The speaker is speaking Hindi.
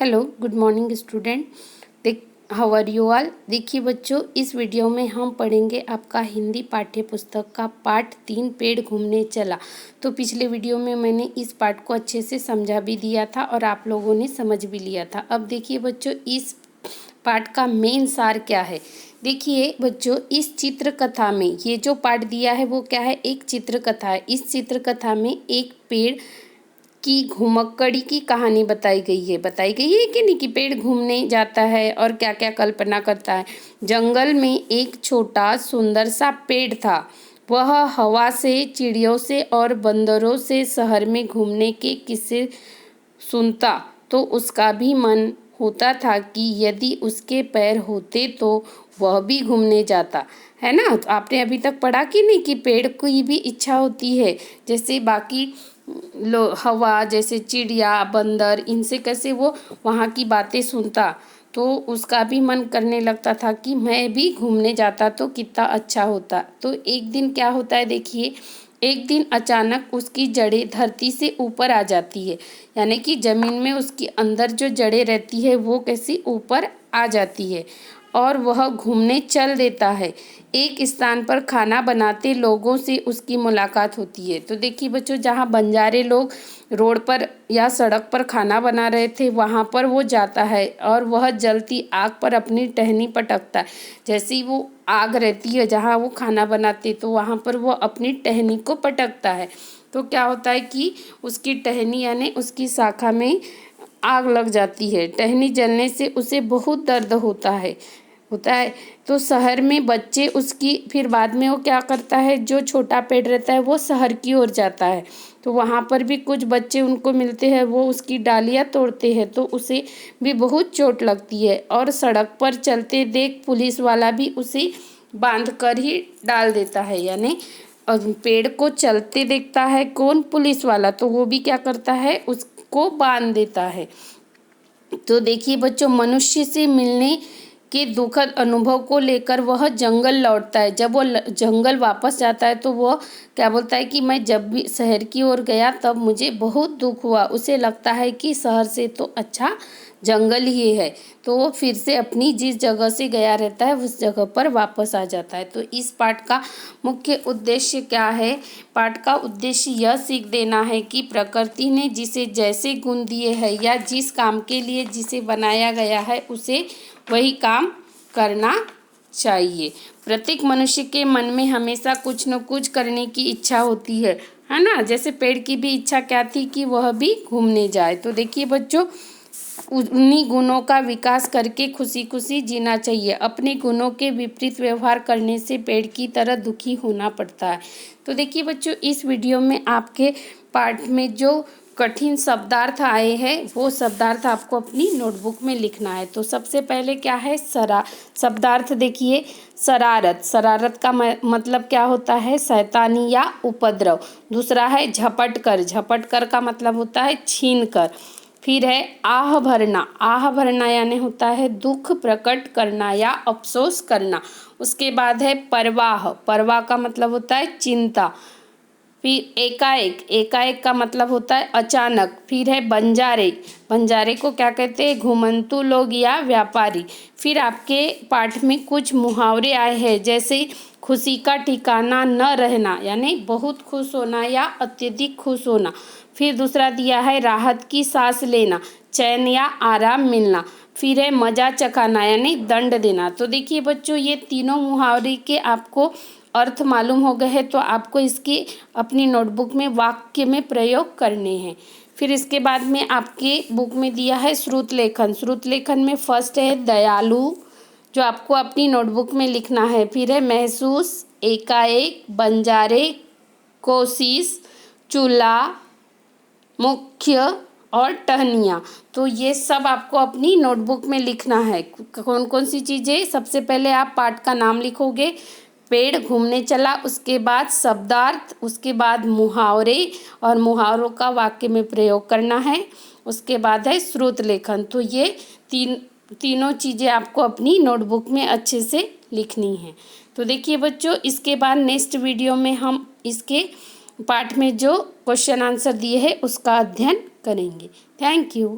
Hello, good morning student. How are you all. देखिए बच्चों, इस वीडियो में हम पढ़ेंगे आपका हिंदी पाठ्य पुस्तक का पाठ 3 पेड़ घूमने चला। तो पिछले वीडियो में मैंने इस पाठ को अच्छे से समझा भी दिया था और आप लोगों ने समझ भी लिया था। अब देखिए बच्चों, इस पाठ का मेन सार क्या है। देखिए बच्चों, इस चित्र कथा में ये जो पाठ दिया है वो क्या है, एक चित्र कथा है। इस चित्र कथा में एक पेड़ की घुमक्कड़ी की कहानी बताई गई है कि नहीं, कि पेड़ घूमने जाता है और क्या क्या कल्पना करता है। जंगल में एक छोटा सुंदर सा पेड़ था। वह हवा से, चिड़ियों से और बंदरों से शहर में घूमने के किस्से सुनता तो उसका भी मन होता था कि यदि उसके पैर होते तो वह भी घूमने जाता, है ना। तो आपने अभी तक पढ़ा कि नहीं कि पेड़ की भी इच्छा होती है, जैसे बाकी हवा, जैसे चिड़िया, बंदर, इनसे कैसे वो वहाँ की बातें सुनता तो उसका भी मन करने लगता था कि मैं भी घूमने जाता तो कितना अच्छा होता। तो एक दिन क्या होता है, देखिए, एक दिन अचानक उसकी जड़ें धरती से ऊपर आ जाती है, यानी कि ज़मीन में उसके अंदर जो जड़ें रहती है वो कैसी ऊपर आ जाती है और वह घूमने चल देता है। एक स्थान पर खाना बनाते लोगों से उसकी मुलाकात होती है। तो देखिए बच्चों, जहाँ बंजारे लोग रोड पर या सड़क पर खाना बना रहे थे वहाँ पर वो जाता है और वह जलती आग पर अपनी टहनी पटकता है। जैसे ही वो आग रहती है जहाँ वो खाना बनाते तो वहाँ पर वो अपनी टहनी को पटकता है। तो क्या होता है कि उसकी टहनी यानी उसकी शाखा में आग लग जाती है। टहनी जलने से उसे बहुत दर्द होता है। तो शहर में बच्चे उसकी, फिर बाद में वो क्या करता है, जो छोटा पेड़ रहता है वो शहर की ओर जाता है। तो वहाँ पर भी कुछ बच्चे उनको मिलते हैं, वो उसकी डालियाँ तोड़ते हैं तो उसे भी बहुत चोट लगती है और सड़क पर चलते देख पुलिस वाला भी उसे बांध कर ही डाल देता है। यानी पेड़ को चलते देखता है कौन, पुलिस वाला, तो वो भी क्या करता है, उसको बांध देता है। तो देखिए बच्चों, मनुष्य से मिलने के दुखद अनुभव को लेकर वह जंगल लौटता है। जब वो जंगल वापस जाता है तो वह क्या बोलता है कि मैं जब भी शहर की ओर गया तब मुझे बहुत दुख हुआ। उसे लगता है कि शहर से तो अच्छा जंगल ही है। तो वो फिर से अपनी जिस जगह से गया रहता है उस जगह पर वापस आ जाता है। तो इस पाठ का मुख्य उद्देश्य क्या है, पाठ का उद्देश्य यह सीख देना है कि प्रकृति ने जिसे जैसे गुण दिए हैं या जिस काम के लिए जिसे बनाया गया है उसे वही काम करना चाहिए। प्रत्येक मनुष्य के मन में हमेशा कुछ न कुछ करने की इच्छा होती है ना। जैसे पेड़ की भी इच्छा क्या थी कि वह भी घूमने जाए। तो देखिए बच्चों, उन्हीं गुणों का विकास करके खुशी खुशी जीना चाहिए। अपने गुणों के विपरीत व्यवहार करने से पेड़ की तरह दुखी होना पड़ता है। तो देखिए बच्चों, इस वीडियो में आपके पाठ में जो कठिन शब्दार्थ आए हैं वो शब्दार्थ आपको अपनी नोटबुक में लिखना है। तो सबसे पहले क्या है, शब्दार्थ देखिए, शरारत। शरारत का मतलब क्या होता है, शैतानी या उपद्रव। दूसरा है झपट कर। झपट कर का मतलब होता है छीन कर। फिर है आह भरना। आह भरना यानी होता है दुख प्रकट करना या अफसोस करना। उसके बाद है परवाह। परवाह का मतलब होता है चिंता। फिर एकाएक। एकाएक का मतलब होता है अचानक। फिर है बंजारे। बंजारे को क्या कहते हैं, घुमंतू लोग या व्यापारी। फिर आपके पाठ में कुछ मुहावरे आए हैं, जैसे खुशी का ठिकाना न रहना यानी बहुत खुश होना या अत्यधिक खुश होना। फिर दूसरा दिया है राहत की सांस लेना, चैन या आराम मिलना। फिर है मजा चखाना यानी दंड देना। तो देखिए बच्चों, ये तीनों मुहावरे के आपको अर्थ मालूम हो गए हैं तो आपको इसकी अपनी नोटबुक में वाक्य में प्रयोग करने हैं। फिर इसके बाद में आपके बुक में दिया है श्रुत लेखन। श्रुत लेखन में फर्स्ट है दयालु, जो आपको अपनी नोटबुक में लिखना है। फिर है महसूस, एकाएक, बंजारे, कोशिश, चूल्हा, मुख्य और टहनियाँ। तो ये सब आपको अपनी नोटबुक में लिखना है। कौन कौन सी चीज़ें, सबसे पहले आप पाठ का नाम लिखोगे, पेड़ घूमने चला, उसके बाद शब्दार्थ, उसके बाद मुहावरे और मुहावरों का वाक्य में प्रयोग करना है। उसके बाद है श्रुत लेखन। तो ये तीनों चीज़ें आपको अपनी नोटबुक में अच्छे से लिखनी है। तो देखिए बच्चों, इसके बाद नेक्स्ट वीडियो में हम इसके पाठ में जो क्वेश्चन आंसर दिए हैं उसका अध्ययन करेंगे। Thank you.